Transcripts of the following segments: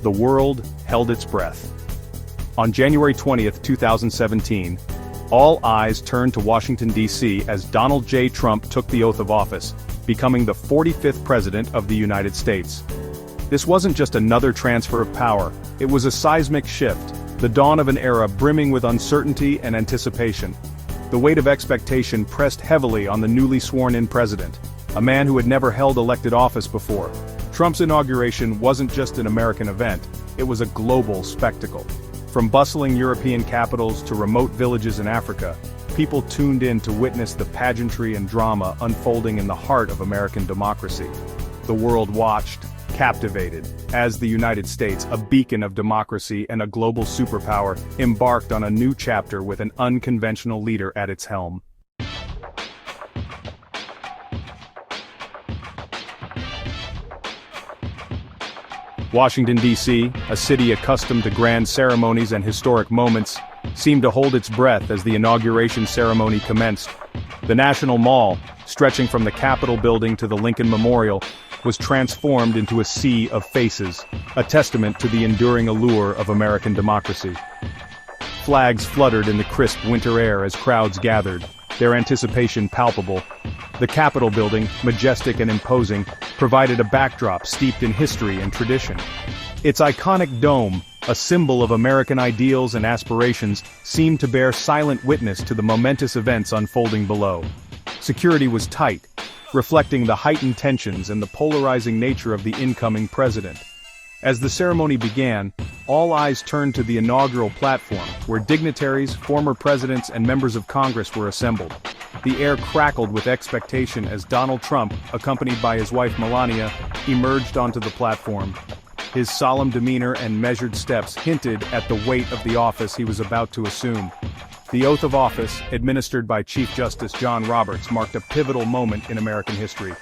the world held its breath. On January 20th, 2017, all eyes turned to Washington, D.C. as Donald J. Trump took the oath of office, becoming the 45th President of the United States. This wasn't just another transfer of power, it was a seismic shift, the dawn of an era brimming with uncertainty and anticipation. The weight of expectation pressed heavily on the newly sworn-in president, a man who had never held elected office before. Trump's inauguration wasn't just an American event, it was a global spectacle. From bustling European capitals to remote villages in Africa, people tuned in to witness the pageantry and drama unfolding in the heart of American democracy. The world watched, captivated, as the United States, a beacon of democracy and a global superpower, embarked on a new chapter with an unconventional leader at its helm. Washington, D.C., a city accustomed to grand ceremonies and historic moments, seemed to hold its breath as the inauguration ceremony commenced. The National Mall, stretching from the Capitol building to the Lincoln Memorial, was transformed into a sea of faces, a testament to the enduring allure of American democracy. Flags fluttered in the crisp winter air as crowds gathered, their anticipation palpable. The Capitol building, majestic and imposing, provided a backdrop steeped in history and tradition. Its iconic dome, a symbol of American ideals and aspirations, seemed to bear silent witness to the momentous events unfolding below. Security was tight, reflecting the heightened tensions and the polarizing nature of the incoming president. As the ceremony began, all eyes turned to the inaugural platform, where dignitaries, former presidents, and members of Congress were assembled. The air crackled with expectation as Donald Trump, accompanied by his wife Melania, emerged onto the platform. His solemn demeanor and measured steps hinted at the weight of the office he was about to assume. The oath of office, administered by Chief Justice John Roberts, marked a pivotal moment in American history.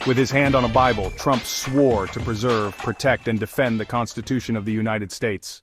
With his hand on a Bible, Trump swore to preserve, protect, and defend the Constitution of the United States.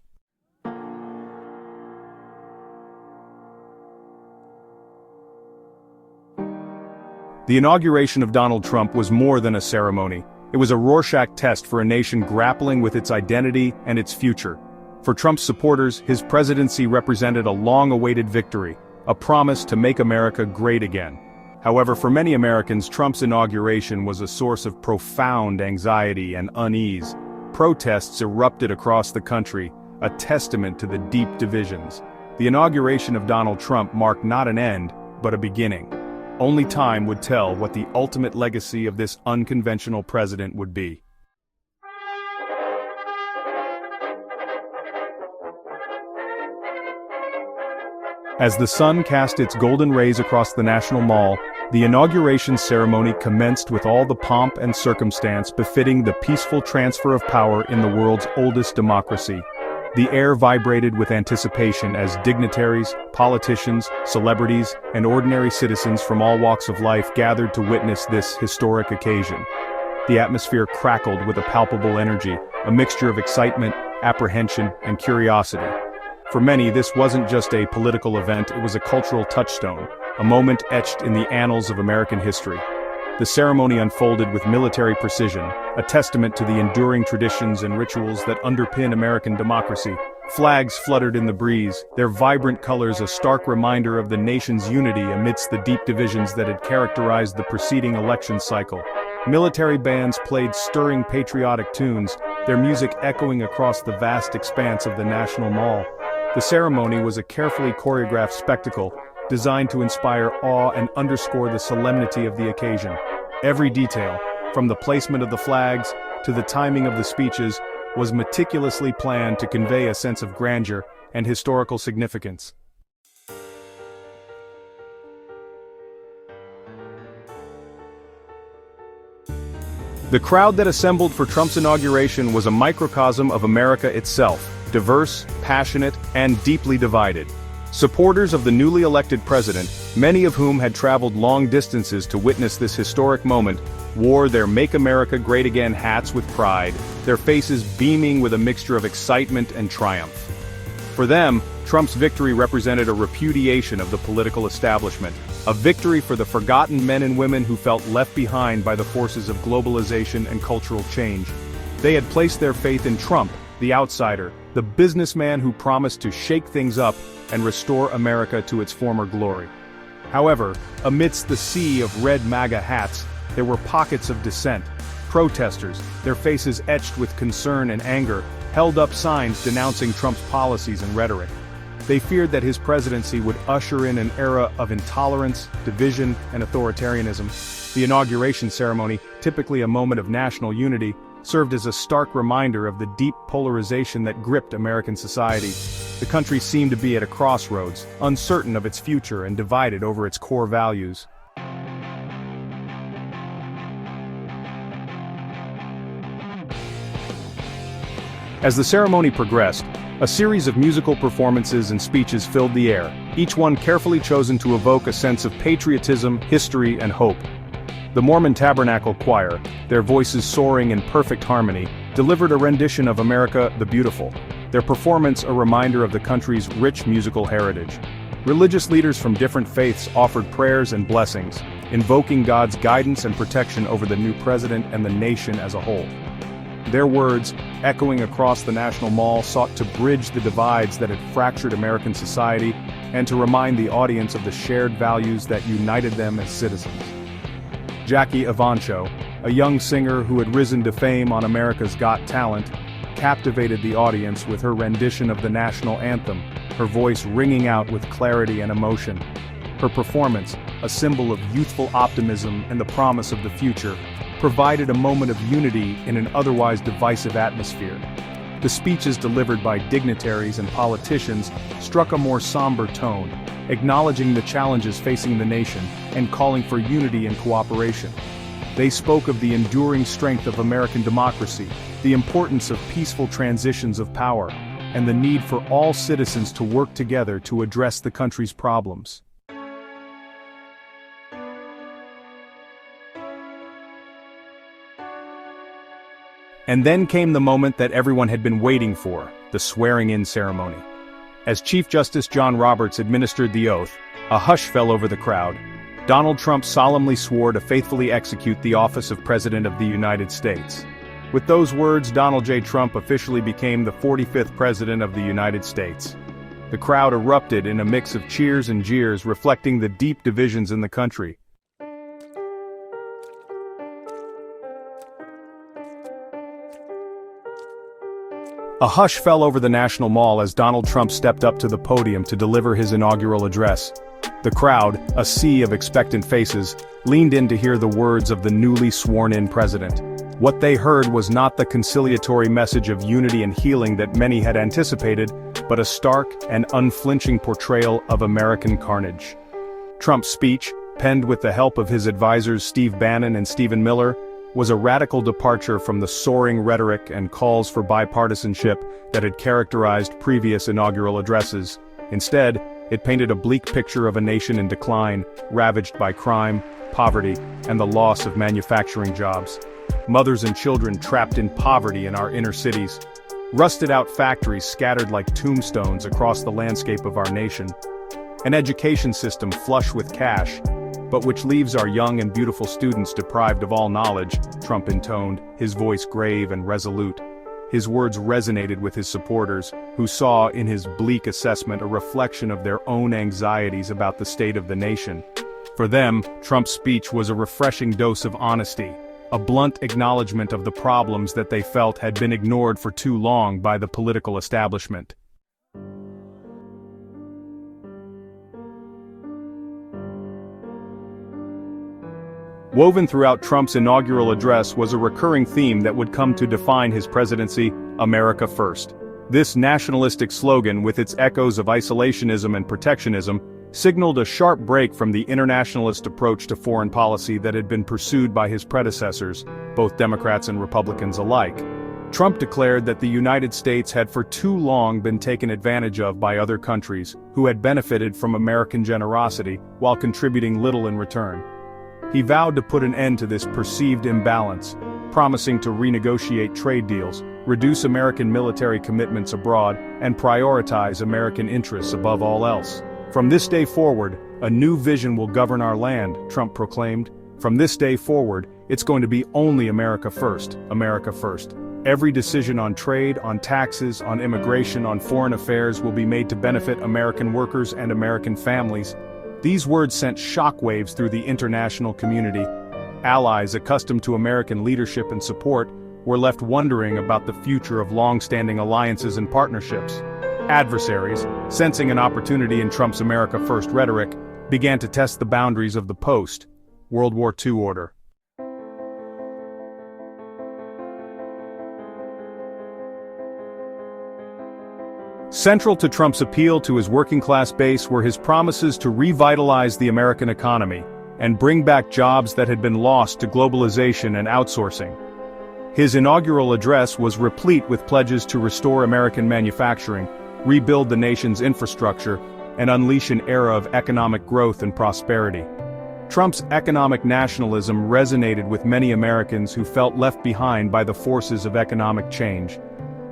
The inauguration of Donald Trump was more than a ceremony. It was a Rorschach test for a nation grappling with its identity and its future. For Trump's supporters, his presidency represented a long-awaited victory, a promise to make America great again. However, for many Americans, Trump's inauguration was a source of profound anxiety and unease. Protests erupted across the country, a testament to the deep divisions. The inauguration of Donald Trump marked not an end, but a beginning. Only time would tell what the ultimate legacy of this unconventional president would be. As the sun cast its golden rays across the National Mall, the inauguration ceremony commenced with all the pomp and circumstance befitting the peaceful transfer of power in the world's oldest democracy. The air vibrated with anticipation as dignitaries, politicians, celebrities, and ordinary citizens from all walks of life gathered to witness this historic occasion. The atmosphere crackled with a palpable energy, a mixture of excitement, apprehension, and curiosity. For many, this wasn't just a political event, it was a cultural touchstone, a moment etched in the annals of American history. The ceremony unfolded with military precision, a testament to the enduring traditions and rituals that underpin American democracy. Flags fluttered in the breeze, their vibrant colors a stark reminder of the nation's unity amidst the deep divisions that had characterized the preceding election cycle. Military bands played stirring patriotic tunes, their music echoing across the vast expanse of the National Mall. The ceremony was a carefully choreographed spectacle, designed to inspire awe and underscore the solemnity of the occasion. Every detail, from the placement of the flags to the timing of the speeches, was meticulously planned to convey a sense of grandeur and historical significance. The crowd that assembled for Trump's inauguration was a microcosm of America itself, diverse, passionate, and deeply divided. Supporters of the newly elected president, many of whom had traveled long distances to witness this historic moment, wore their Make America Great Again hats with pride, their faces beaming with a mixture of excitement and triumph. For them, Trump's victory represented a repudiation of the political establishment, a victory for the forgotten men and women who felt left behind by the forces of globalization and cultural change. They had placed their faith in Trump, the outsider, the businessman who promised to shake things up and restore America to its former glory. However, amidst the sea of red MAGA hats, there were pockets of dissent. Protesters, their faces etched with concern and anger, held up signs denouncing Trump's policies and rhetoric. They feared that his presidency would usher in an era of intolerance, division, and authoritarianism. The inauguration ceremony, typically a moment of national unity, served as a stark reminder of the deep polarization that gripped American society. The country seemed to be at a crossroads, uncertain of its future and divided over its core values. As the ceremony progressed, a series of musical performances and speeches filled the air, each one carefully chosen to evoke a sense of patriotism, history, and hope. The Mormon Tabernacle Choir, their voices soaring in perfect harmony, delivered a rendition of America the Beautiful, their performance a reminder of the country's rich musical heritage. Religious leaders from different faiths offered prayers and blessings, invoking God's guidance and protection over the new president and the nation as a whole. Their words, echoing across the National Mall, sought to bridge the divides that had fractured American society and to remind the audience of the shared values that united them as citizens. Jackie Evancho, a young singer who had risen to fame on America's Got Talent, captivated the audience with her rendition of the national anthem, her voice ringing out with clarity and emotion. Her performance, a symbol of youthful optimism and the promise of the future, provided a moment of unity in an otherwise divisive atmosphere. The speeches delivered by dignitaries and politicians struck a more somber tone, acknowledging the challenges facing the nation and calling for unity and cooperation. They spoke of the enduring strength of American democracy, the importance of peaceful transitions of power, and the need for all citizens to work together to address the country's problems. And then came the moment that everyone had been waiting for, the swearing-in ceremony. As Chief Justice John Roberts administered the oath, a hush fell over the crowd. Donald Trump solemnly swore to faithfully execute the office of President of the United States. With those words, Donald J. Trump officially became the 45th President of the United States. The crowd erupted in a mix of cheers and jeers, reflecting the deep divisions in the country. A hush fell over the National Mall as Donald Trump stepped up to the podium to deliver his inaugural address. The crowd, a sea of expectant faces, leaned in to hear the words of the newly sworn-in president. What they heard was not the conciliatory message of unity and healing that many had anticipated, but a stark and unflinching portrayal of American carnage. Trump's speech, penned with the help of his advisors Steve Bannon and Stephen Miller, was a radical departure from the soaring rhetoric and calls for bipartisanship that had characterized previous inaugural addresses. Instead, it painted a bleak picture of a nation in decline, ravaged by crime, poverty, and the loss of manufacturing jobs. Mothers and children trapped in poverty in our inner cities. Rusted-out factories scattered like tombstones across the landscape of our nation. An education system flush with cash, but which leaves our young and beautiful students deprived of all knowledge, Trump intoned, his voice grave and resolute. His words resonated with his supporters, who saw in his bleak assessment a reflection of their own anxieties about the state of the nation. For them, Trump's speech was a refreshing dose of honesty, a blunt acknowledgement of the problems that they felt had been ignored for too long by the political establishment. Woven throughout Trump's inaugural address was a recurring theme that would come to define his presidency: America First. This nationalistic slogan, with its echoes of isolationism and protectionism, signaled a sharp break from the internationalist approach to foreign policy that had been pursued by his predecessors, both Democrats and Republicans alike. Trump declared that the United States had for too long been taken advantage of by other countries, who had benefited from American generosity while contributing little in return. He vowed to put an end to this perceived imbalance, promising to renegotiate trade deals, reduce American military commitments abroad, and prioritize American interests above all else. From this day forward, a new vision will govern our land, Trump proclaimed. From this day forward, it's going to be only America first, America first. Every decision on trade, on taxes, on immigration, on foreign affairs will be made to benefit American workers and American families. These words sent shockwaves through the international community. Allies accustomed to American leadership and support were left wondering about the future of long-standing alliances and partnerships. Adversaries, sensing an opportunity in Trump's America First rhetoric, began to test the boundaries of the post-World War II order. Central to Trump's appeal to his working-class base were his promises to revitalize the American economy and bring back jobs that had been lost to globalization and outsourcing. His inaugural address was replete with pledges to restore American manufacturing, rebuild the nation's infrastructure, and unleash an era of economic growth and prosperity. Trump's economic nationalism resonated with many Americans who felt left behind by the forces of economic change.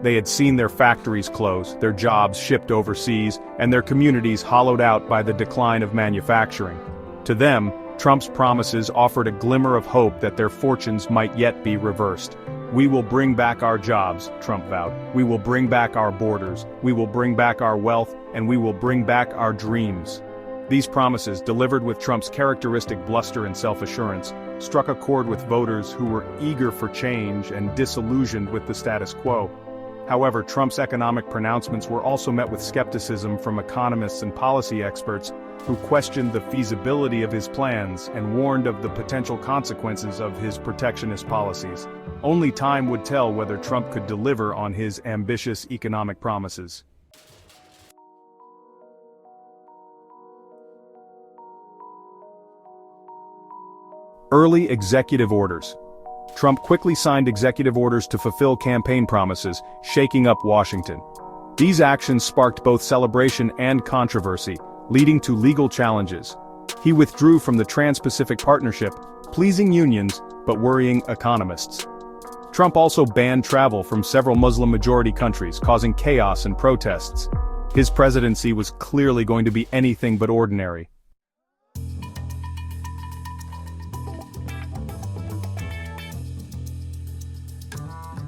They had seen their factories close, their jobs shipped overseas, and their communities hollowed out by the decline of manufacturing. To them, Trump's promises offered a glimmer of hope that their fortunes might yet be reversed. "We will bring back our jobs," Trump vowed. "We will bring back our borders. We will bring back our wealth, and we will bring back our dreams." These promises, delivered with Trump's characteristic bluster and self-assurance, struck a chord with voters who were eager for change and disillusioned with the status quo. However, Trump's economic pronouncements were also met with skepticism from economists and policy experts who questioned the feasibility of his plans and warned of the potential consequences of his protectionist policies. Only time would tell whether Trump could deliver on his ambitious economic promises. Early executive orders. Trump quickly signed executive orders to fulfill campaign promises, shaking up Washington. These actions sparked both celebration and controversy, leading to legal challenges. He withdrew from the Trans-Pacific Partnership, pleasing unions but worrying economists. Trump also banned travel from several Muslim-majority countries, causing chaos and protests. His presidency was clearly going to be anything but ordinary.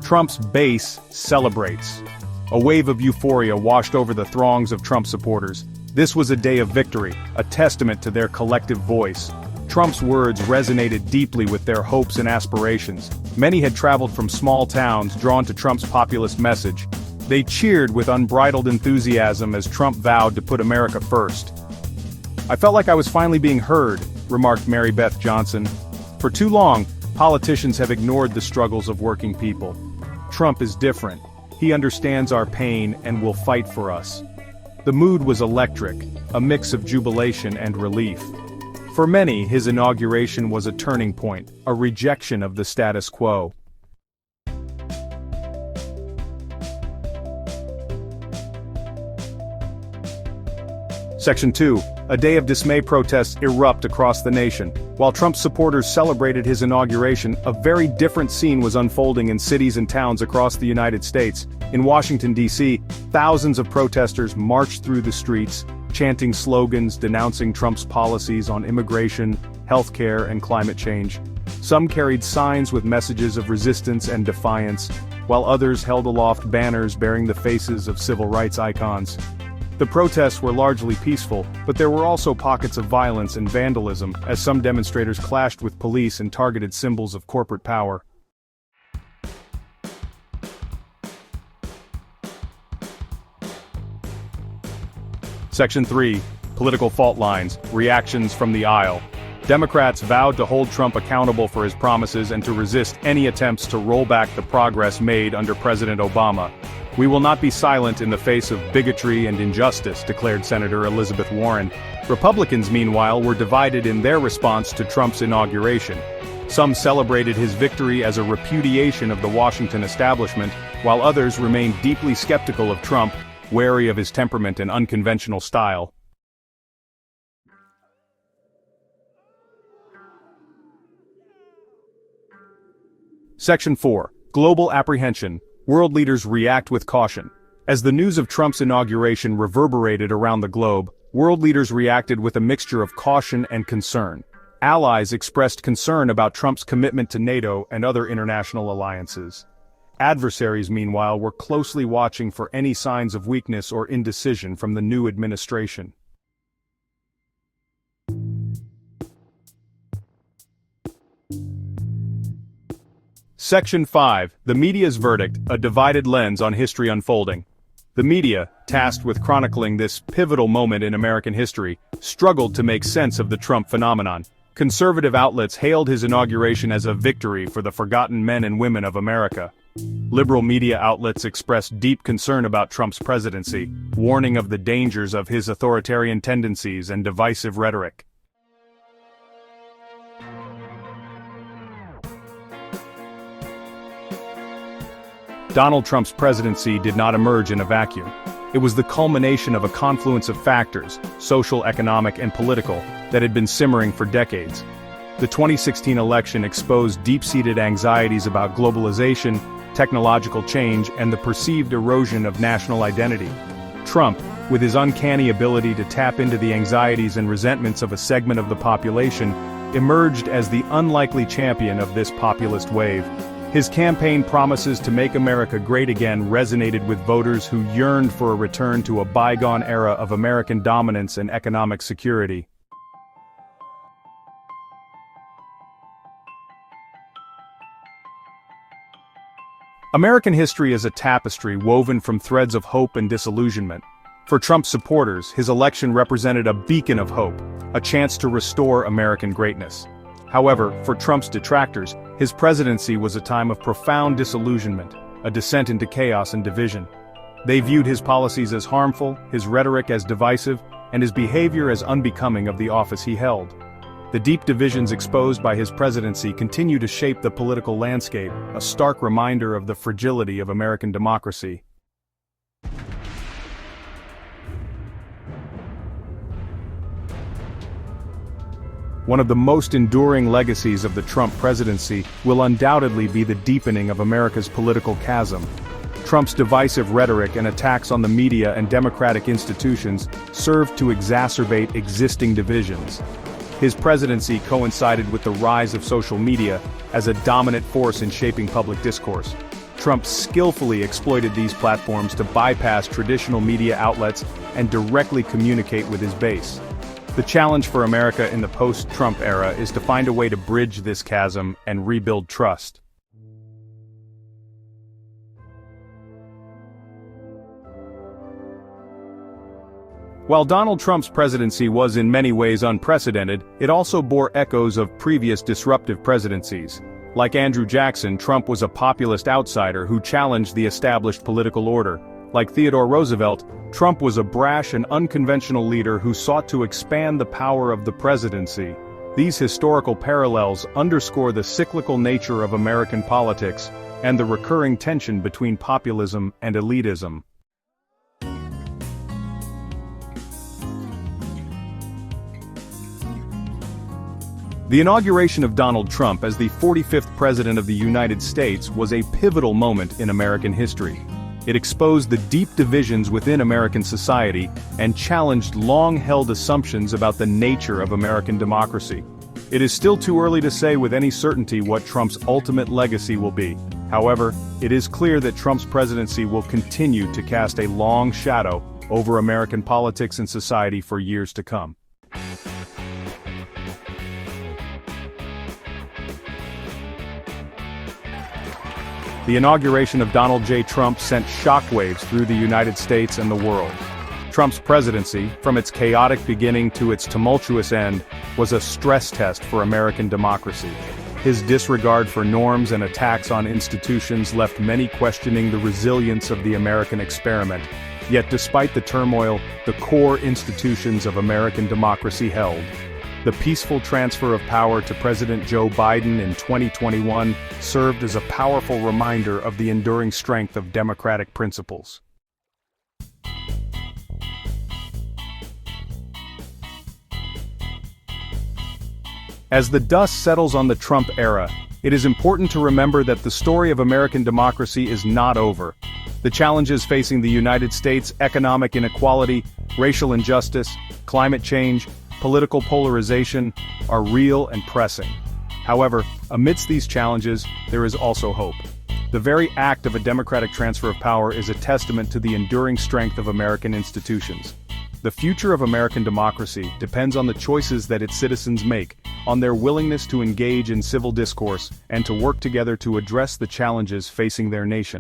Trump's base celebrates. A wave of euphoria washed over the throngs of Trump supporters. This was a day of victory, a testament to their collective voice. Trump's words resonated deeply with their hopes and aspirations. Many had traveled from small towns drawn to Trump's populist message. They cheered with unbridled enthusiasm as Trump vowed to put America first. "I felt like I was finally being heard," remarked Mary Beth Johnson. "For too long, politicians have ignored the struggles of working people. Trump is different. He understands our pain and will fight for us." The mood was electric, a mix of jubilation and relief. For many, his inauguration was a turning point, a rejection of the status quo. Section 2. A day of dismay. Protests erupt across the nation. While Trump's supporters celebrated his inauguration, a very different scene was unfolding in cities and towns across the United States. In Washington, D.C., thousands of protesters marched through the streets, chanting slogans denouncing Trump's policies on immigration, healthcare, and climate change. Some carried signs with messages of resistance and defiance, while others held aloft banners bearing the faces of civil rights icons. The protests were largely peaceful, but there were also pockets of violence and vandalism, as some demonstrators clashed with police and targeted symbols of corporate power. Section 3. Political fault lines. Reactions from the aisle. Democrats vowed to hold Trump accountable for his promises and to resist any attempts to roll back the progress made under President Obama. "We will not be silent in the face of bigotry and injustice," declared Senator Elizabeth Warren. Republicans, meanwhile, were divided in their response to Trump's inauguration. Some celebrated his victory as a repudiation of the Washington establishment, while others remained deeply skeptical of Trump, wary of his temperament and unconventional style. Section 4. Global apprehension. World leaders react with caution. As the news of Trump's inauguration reverberated around the globe, world leaders reacted with a mixture of caution and concern. Allies expressed concern about Trump's commitment to NATO and other international alliances. Adversaries, meanwhile, were closely watching for any signs of weakness or indecision from the new administration. Section 5. The media's verdict, a divided lens on history unfolding. The media, tasked with chronicling this pivotal moment in American history, struggled to make sense of the Trump phenomenon. Conservative outlets hailed his inauguration as a victory for the forgotten men and women of America. Liberal media outlets expressed deep concern about Trump's presidency, warning of the dangers of his authoritarian tendencies and divisive rhetoric. Donald Trump's presidency did not emerge in a vacuum. It was the culmination of a confluence of factors, social, economic, and political, that had been simmering for decades. The 2016 election exposed deep-seated anxieties about globalization, technological change, and the perceived erosion of national identity. Trump, with his uncanny ability to tap into the anxieties and resentments of a segment of the population, emerged as the unlikely champion of this populist wave. His campaign promises to make America great again resonated with voters who yearned for a return to a bygone era of American dominance and economic security. American history is a tapestry woven from threads of hope and disillusionment. For Trump's supporters, his election represented a beacon of hope, a chance to restore American greatness. However, for Trump's detractors, his presidency was a time of profound disillusionment, a descent into chaos and division. They viewed his policies as harmful, his rhetoric as divisive, and his behavior as unbecoming of the office he held. The deep divisions exposed by his presidency continue to shape the political landscape, a stark reminder of the fragility of American democracy. One of the most enduring legacies of the Trump presidency will undoubtedly be the deepening of America's political chasm. Trump's divisive rhetoric and attacks on the media and democratic institutions served to exacerbate existing divisions. His presidency coincided with the rise of social media as a dominant force in shaping public discourse. Trump skillfully exploited these platforms to bypass traditional media outlets and directly communicate with his base. The challenge for America in the post-Trump era is to find a way to bridge this chasm and rebuild trust. While Donald Trump's presidency was in many ways unprecedented, it also bore echoes of previous disruptive presidencies. Like Andrew Jackson, Trump was a populist outsider who challenged the established political order. Like Theodore Roosevelt, Trump was a brash and unconventional leader who sought to expand the power of the presidency. These historical parallels underscore the cyclical nature of American politics and the recurring tension between populism and elitism. The inauguration of Donald Trump as the 45th President of the United States was a pivotal moment in American history. It exposed the deep divisions within American society and challenged long-held assumptions about the nature of American democracy. It is still too early to say with any certainty what Trump's ultimate legacy will be. However, it is clear that Trump's presidency will continue to cast a long shadow over American politics and society for years to come. The inauguration of Donald J. Trump sent shockwaves through the United States and the world. Trump's presidency, from its chaotic beginning to its tumultuous end, was a stress test for American democracy. His disregard for norms and attacks on institutions left many questioning the resilience of the American experiment. Yet despite the turmoil, the core institutions of American democracy held. The peaceful transfer of power to President Joe Biden in 2021 served as a powerful reminder of the enduring strength of democratic principles. As the dust settles on the Trump era, it is important to remember that the story of American democracy is not over. The challenges facing the United States, economic inequality, racial injustice, climate change, political polarization, are real and pressing. However, amidst these challenges, there is also hope. The very act of a democratic transfer of power is a testament to the enduring strength of American institutions. The future of American democracy depends on the choices that its citizens make, on their willingness to engage in civil discourse, and to work together to address the challenges facing their nation.